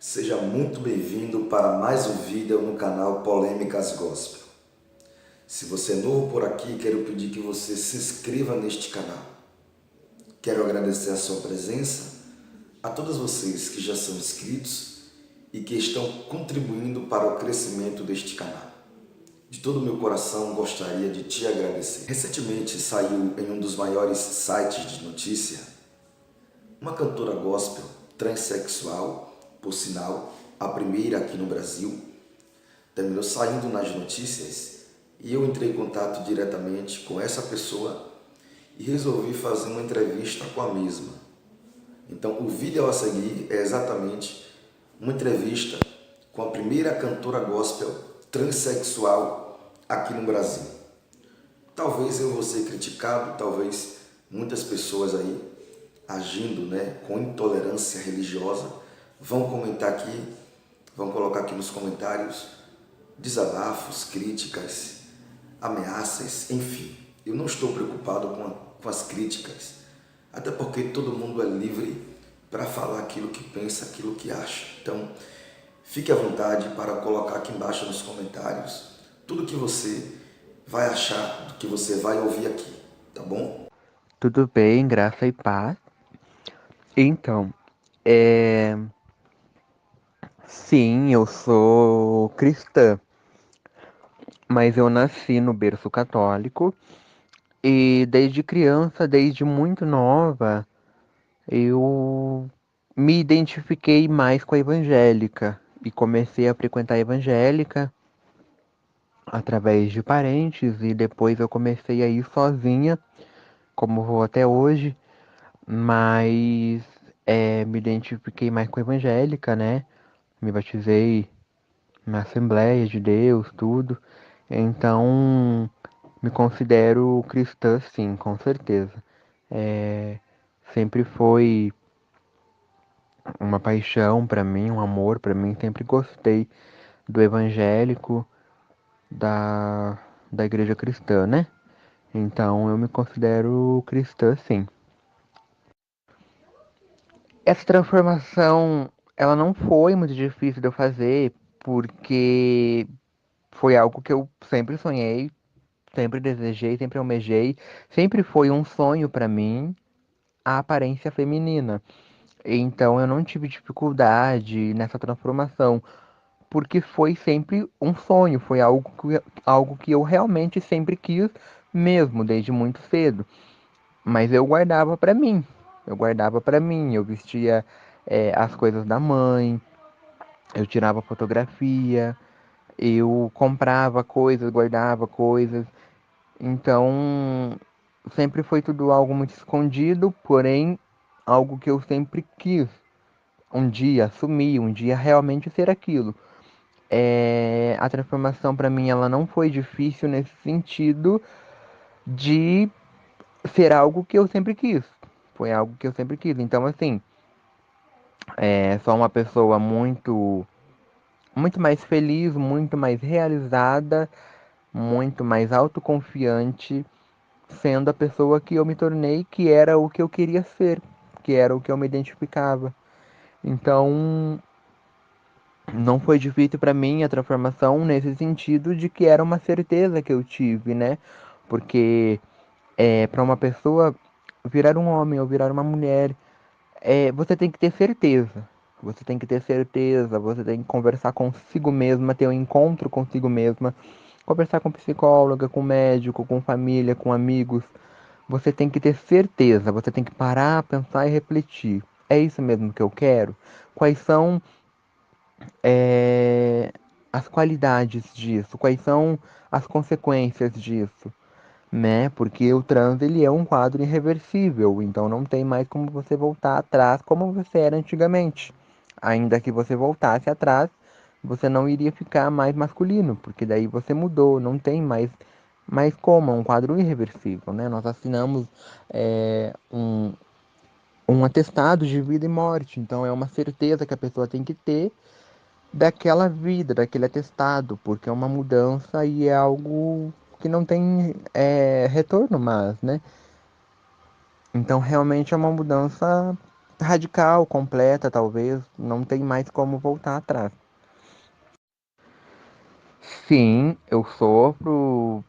Seja muito bem-vindo para mais um vídeo no canal Polêmicas Gospel. Se você é novo por aqui, quero pedir que você se inscreva neste canal. Quero agradecer a sua presença, a todos vocês que já são inscritos e que estão contribuindo para o crescimento deste canal. De todo o meu coração, gostaria de te agradecer. Recentemente saiu em um dos maiores sites de notícia uma cantora gospel transexual, por sinal, a primeira aqui no Brasil, terminou saindo nas notícias e eu entrei em contato diretamente com essa pessoa e resolvi fazer uma entrevista com a mesma. Então, o vídeo a seguir é exatamente uma entrevista com a primeira cantora gospel transexual aqui no Brasil. Talvez eu vou ser criticado, talvez muitas pessoas aí agindo, com intolerância religiosa vão comentar aqui, vão colocar aqui nos comentários desabafos, críticas, ameaças, enfim. Eu não estou preocupado com as críticas, até porque todo mundo é livre para falar aquilo que pensa, aquilo que acha. Então, fique à vontade para colocar aqui embaixo nos comentários tudo que você vai achar, do que você vai ouvir aqui, tá bom? Tudo bem, graça e paz. Então, é... sim, eu sou cristã, mas eu nasci no berço católico e desde criança, desde muito nova, eu me identifiquei mais com a evangélica e comecei a frequentar a evangélica através de parentes e depois eu comecei a ir sozinha, como vou até hoje, mas me identifiquei mais com a evangélica, né? Me batizei na Assembleia de Deus, tudo. Então, me considero cristã, sim, com certeza. É, sempre foi uma paixão para mim, um amor para mim. Sempre gostei do evangélico, da, da igreja cristã, né? Então, eu me considero cristã, sim. Essa transformação, ela não foi muito difícil de eu fazer, porque foi algo que eu sempre sonhei, sempre desejei, sempre almejei, sempre foi um sonho pra mim a aparência feminina. Então eu não tive dificuldade nessa transformação, porque foi sempre um sonho, foi algo que eu realmente sempre quis mesmo, desde muito cedo. Mas eu guardava pra mim, eu vestia as coisas da mãe, eu tirava fotografia, eu comprava coisas, guardava coisas. Então, sempre foi tudo algo muito escondido, porém, algo que eu sempre quis um dia assumir, um dia realmente ser aquilo. A transformação para mim ela não foi difícil nesse sentido de ser algo que eu sempre quis. Foi algo que eu sempre quis. Então, assim, sou uma pessoa muito mais feliz, muito mais realizada, muito mais autoconfiante sendo a pessoa que eu me tornei, que era o que eu queria ser, que era o que eu me identificava. Então, não foi difícil para mim a transformação nesse sentido de que era uma certeza que eu tive, né? Porque para uma pessoa virar um homem ou virar uma mulher, você tem que ter certeza. Você tem que ter certeza, você tem que conversar consigo mesma, ter um encontro consigo mesma, conversar com psicóloga, com médico, com família, com amigos. Você tem que ter certeza, você tem que parar, pensar e refletir. É isso mesmo que eu quero? Quais são é, as qualidades disso? Quais são as consequências disso? Né? Porque o trans ele é um quadro irreversível, então não tem mais como você voltar atrás como você era antigamente. Ainda que você voltasse atrás, você não iria ficar mais masculino, porque daí você mudou, não tem mais como, é um quadro irreversível, né? Nós assinamos um atestado de vida e morte, então é uma certeza que a pessoa tem que ter daquela vida, daquele atestado, porque é uma mudança e é algo que não tem retorno mais, né? Então realmente é uma mudança radical, completa, talvez, não tem mais como voltar atrás. Sim, eu sofro.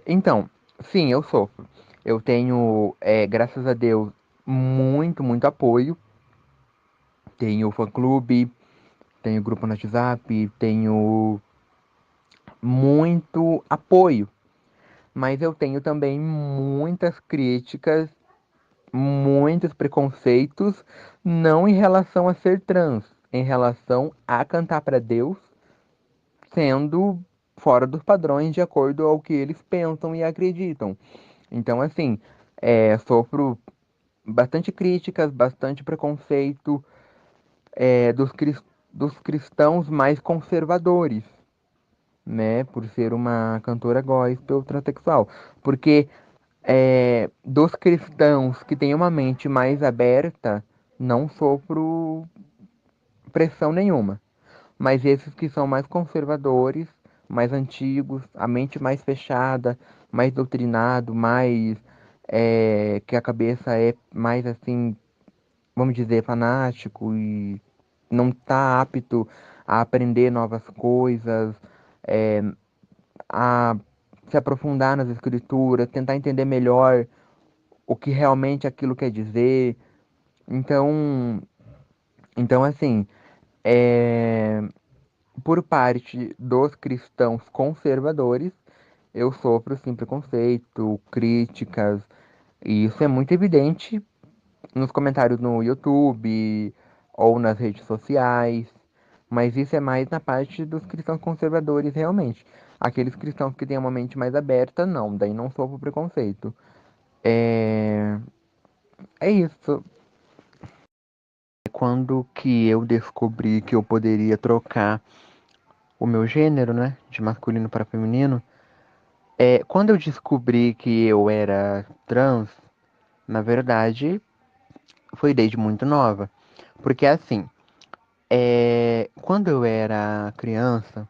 Então, sim, eu sofro. Eu tenho, graças a Deus, muito apoio. Tenho fã-clube, tenho grupo no WhatsApp, tenho muito apoio. Mas eu tenho também muitas críticas, muitos preconceitos, não em relação a ser trans, em relação a cantar para Deus, sendo fora dos padrões de acordo ao que eles pensam e acreditam. Então, assim, sofro bastante críticas, bastante preconceito, dos, dos cristãos mais conservadores, né, por ser uma cantora gospel transexual. Porque dos cristãos que têm uma mente mais aberta, não sofro pressão nenhuma. Mas esses que são mais conservadores, mais antigos, a mente mais fechada, mais doutrinado, mais que a cabeça é mais assim, vamos dizer, fanático e não está apto a aprender novas coisas, é, a se aprofundar nas escrituras, tentar entender melhor o que realmente aquilo quer dizer. Então, então assim, é, por parte dos cristãos conservadores, eu sofro sim preconceito, críticas, e isso é muito evidente nos comentários no YouTube ou nas redes sociais, mas isso é mais na parte dos cristãos conservadores realmente. Aqueles cristãos que têm uma mente mais aberta, não, daí não sofro preconceito. É, é isso. Quando que eu descobri que eu poderia trocar o meu gênero, né, de masculino para feminino, quando eu descobri que eu era trans, na verdade, foi desde muito nova. Porque assim, quando eu era criança,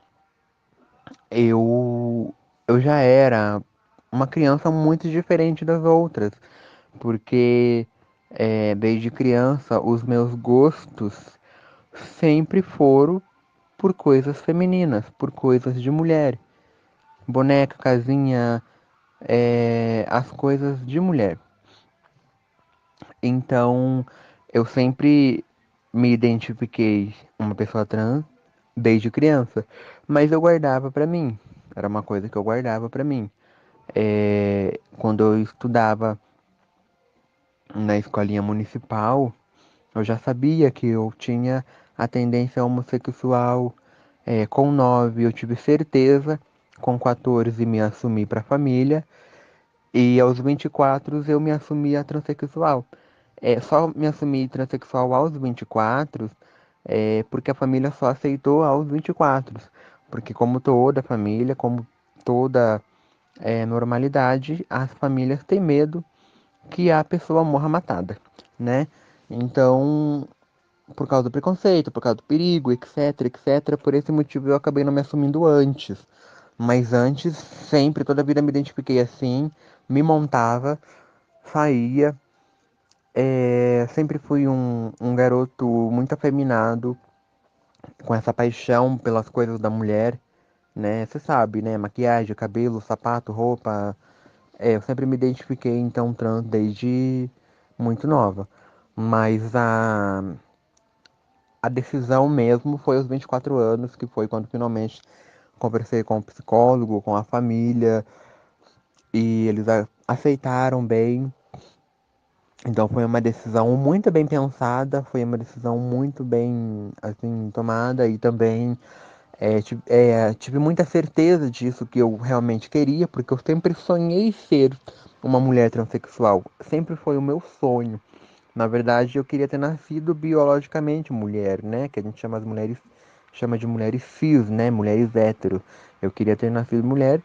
eu, eu já era uma criança muito diferente das outras. Porque desde criança os meus gostos sempre foram por coisas femininas, por coisas de mulher. Boneca, casinha, as coisas de mulher. Então, eu sempre me identifiquei uma pessoa trans desde criança, mas eu guardava pra mim. Era uma coisa que eu guardava pra mim. Quando eu estudava na escolinha municipal, eu já sabia que eu tinha a tendência homossexual. Com 9 eu tive certeza, com 14 me assumi para a família e aos 24 eu me assumi a transexual. Só me assumi transexual aos 24 porque a família só aceitou aos 24. Porque como toda família, como toda normalidade, as famílias têm medo que a pessoa morra matada, né? Então, por causa do preconceito, por causa do perigo, etc, etc. Por esse motivo eu acabei não me assumindo antes. Mas antes, sempre, toda a vida me identifiquei assim, me montava, saía. Sempre fui um garoto muito afeminado, com essa paixão pelas coisas da mulher, né? Você sabe, né? Maquiagem, cabelo, sapato, roupa. Eu sempre me identifiquei então trans desde muito nova. Mas a decisão mesmo foi aos 24 anos, que foi quando finalmente conversei com o psicólogo, com a família, e eles aceitaram bem. Então foi uma decisão muito bem pensada, foi uma decisão muito bem assim tomada e também tive muita certeza disso que eu realmente queria, porque eu sempre sonhei ser uma mulher transexual, sempre foi o meu sonho. Na verdade, eu queria ter nascido biologicamente mulher, né? Que a gente chama as mulheres, chama de mulheres cis, né? Mulheres hétero. Eu queria ter nascido mulher.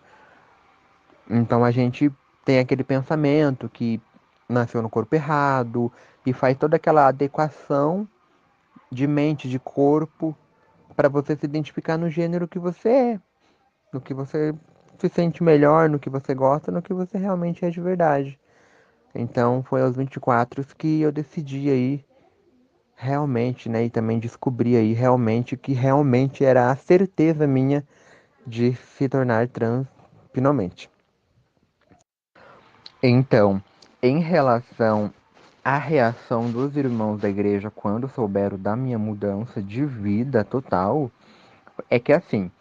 Então a gente tem aquele pensamento que nasceu no corpo errado e faz toda aquela adequação de mente, de corpo, para você se identificar no gênero que você é, no que você se sente melhor, no que você gosta, no que você realmente é de verdade. Então foi aos 24 que eu decidi aí realmente, né, e também descobri aí realmente que realmente era a certeza minha de se tornar trans finalmente. Então, em relação à reação dos irmãos da igreja quando souberam da minha mudança de vida total, é que assim,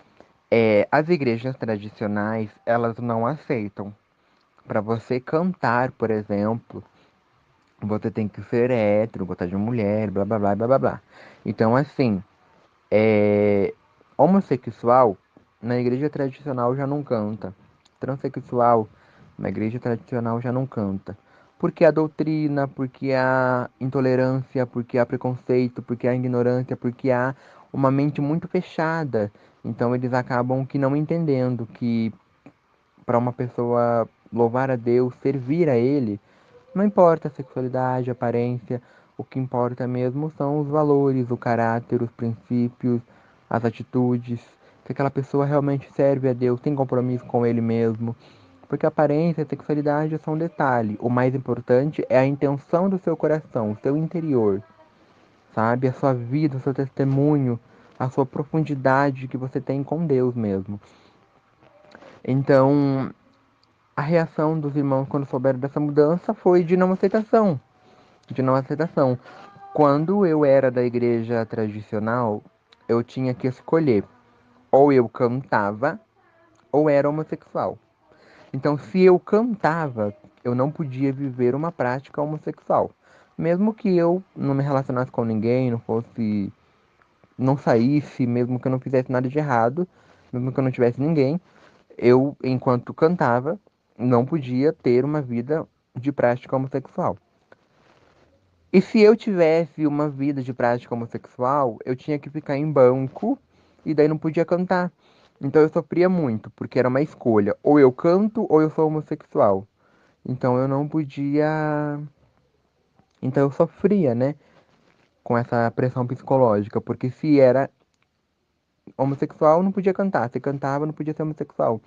as igrejas tradicionais, elas não aceitam. Para você cantar, por exemplo, você tem que ser hétero, gostar de mulher, blá blá blá blá blá blá. Então, assim, é, homossexual na igreja tradicional já não canta. Transexual na igreja tradicional já não canta. Porque a doutrina, porque a intolerância, porque há preconceito, porque há ignorância, porque há uma mente muito fechada. Então eles acabam que não entendendo que para uma pessoa louvar a Deus, servir a Ele, não importa a sexualidade, a aparência, o que importa mesmo são os valores, o caráter, os princípios, as atitudes. Se aquela pessoa realmente serve a Deus, tem compromisso com Ele mesmo. Porque a aparência e a sexualidade é só um detalhe. O mais importante é a intenção do seu coração, o seu interior, sabe? A sua vida, o seu testemunho, a sua profundidade que você tem com Deus mesmo. Então, a reação dos irmãos quando souberam dessa mudança foi de não aceitação, de não aceitação. Quando eu era da igreja tradicional, eu tinha que escolher ou eu cantava ou era homossexual. Então, se eu cantava, eu não podia viver uma prática homossexual. Mesmo que eu não me relacionasse com ninguém, não fosse, não saísse, mesmo que eu não fizesse nada de errado, mesmo que eu não tivesse ninguém, eu, enquanto cantava, não podia ter uma vida de prática homossexual. E se eu tivesse uma vida de prática homossexual, eu tinha que ficar em banco e daí não podia cantar. Então eu sofria muito, porque era uma escolha. Ou eu canto ou eu sou homossexual. Então eu não podia. Então eu sofria, né? Com essa pressão psicológica. Porque se era homossexual, não podia cantar. Se cantava, não podia ser homossexual.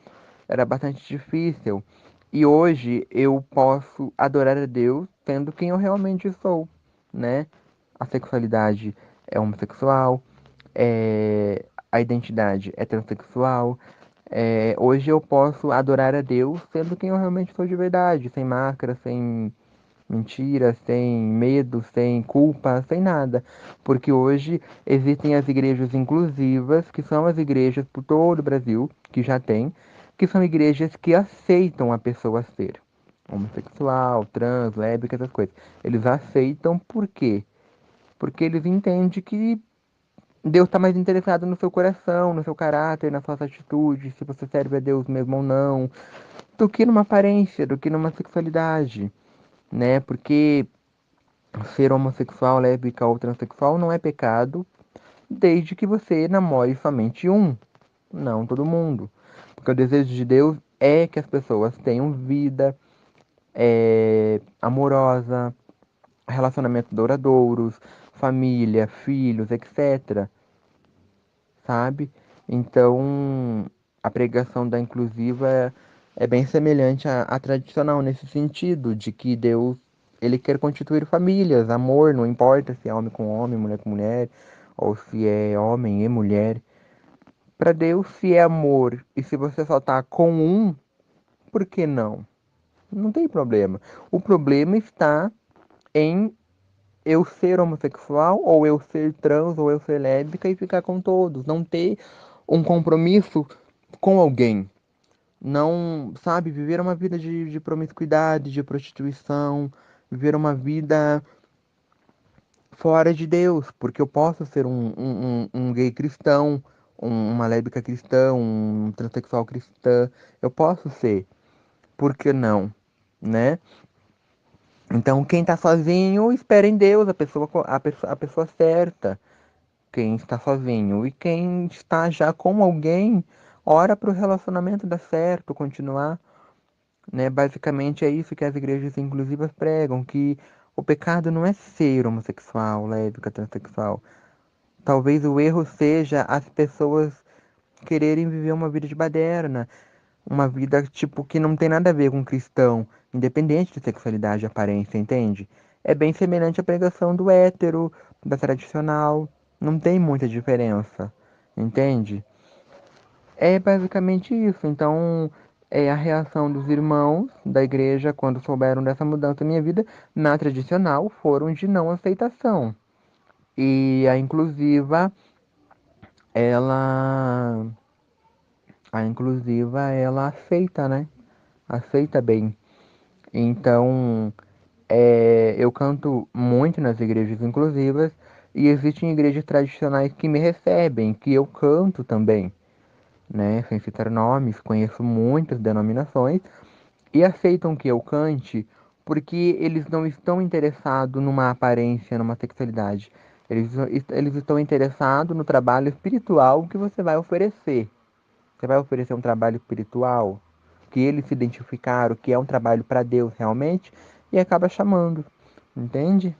Era bastante difícil. E hoje eu posso adorar a Deus sendo quem eu realmente sou, né? A sexualidade é homossexual, a identidade é transexual. Hoje eu posso adorar a Deus sendo quem eu realmente sou de verdade, sem máscara, sem mentira, sem medo, sem culpa, sem nada. Porque hoje existem as igrejas inclusivas, que são as igrejas por todo o Brasil, que já tem, que são igrejas que aceitam a pessoa ser homossexual, trans, lésbica, essas coisas. Eles aceitam por quê? Porque eles entendem que Deus está mais interessado no seu coração, no seu caráter, nas suas atitudes, se você serve a Deus mesmo ou não, do que numa aparência, do que numa sexualidade, né? Porque ser homossexual, lésbica ou transexual não é pecado, desde que você namore somente um, não todo mundo. Porque o desejo de Deus é que as pessoas tenham vida amorosa, relacionamentos duradouros, família, filhos, etc. Sabe? Então, a pregação da inclusiva é bem semelhante à tradicional nesse sentido, de que Deus ele quer constituir famílias, amor, não importa se é homem com homem, mulher com mulher, ou se é homem e mulher. Para Deus, se é amor e se você só tá com um, por que não? Não tem problema. O problema está em eu ser homossexual, ou eu ser trans, ou eu ser lésbica e ficar com todos. Não ter um compromisso com alguém. Não, sabe, viver uma vida de promiscuidade, de prostituição, viver uma vida fora de Deus, porque eu posso ser um gay cristão, uma lésbica cristã, um transexual cristã, eu posso ser, por que não, né? Então, quem tá sozinho, espera em Deus, a pessoa certa. Quem está sozinho. E quem está já com alguém, ora para o relacionamento dar certo, continuar. Né? Basicamente é isso que as igrejas inclusivas pregam, que o pecado não é ser homossexual, lésbica, transexual. Talvez o erro seja as pessoas quererem viver uma vida de baderna, uma vida, tipo, que não tem nada a ver com cristão, independente de sexualidade e aparência, entende? É bem semelhante à pregação do hétero, da tradicional, não tem muita diferença, entende? É basicamente isso. Então, a reação dos irmãos da igreja quando souberam dessa mudança na minha vida, na tradicional, foram de não aceitação. E a inclusiva, ela, ela aceita, né? Aceita bem. Então, eu canto muito nas igrejas inclusivas e existem igrejas tradicionais que me recebem, que eu canto também, né? Sem citar nomes, conheço muitas denominações e aceitam que eu cante porque eles não estão interessados numa aparência, numa sexualidade. Eles estão interessados no trabalho espiritual que você vai oferecer. Você vai oferecer um trabalho espiritual que eles se identificaram que é um trabalho para Deus realmente e acaba chamando, entende?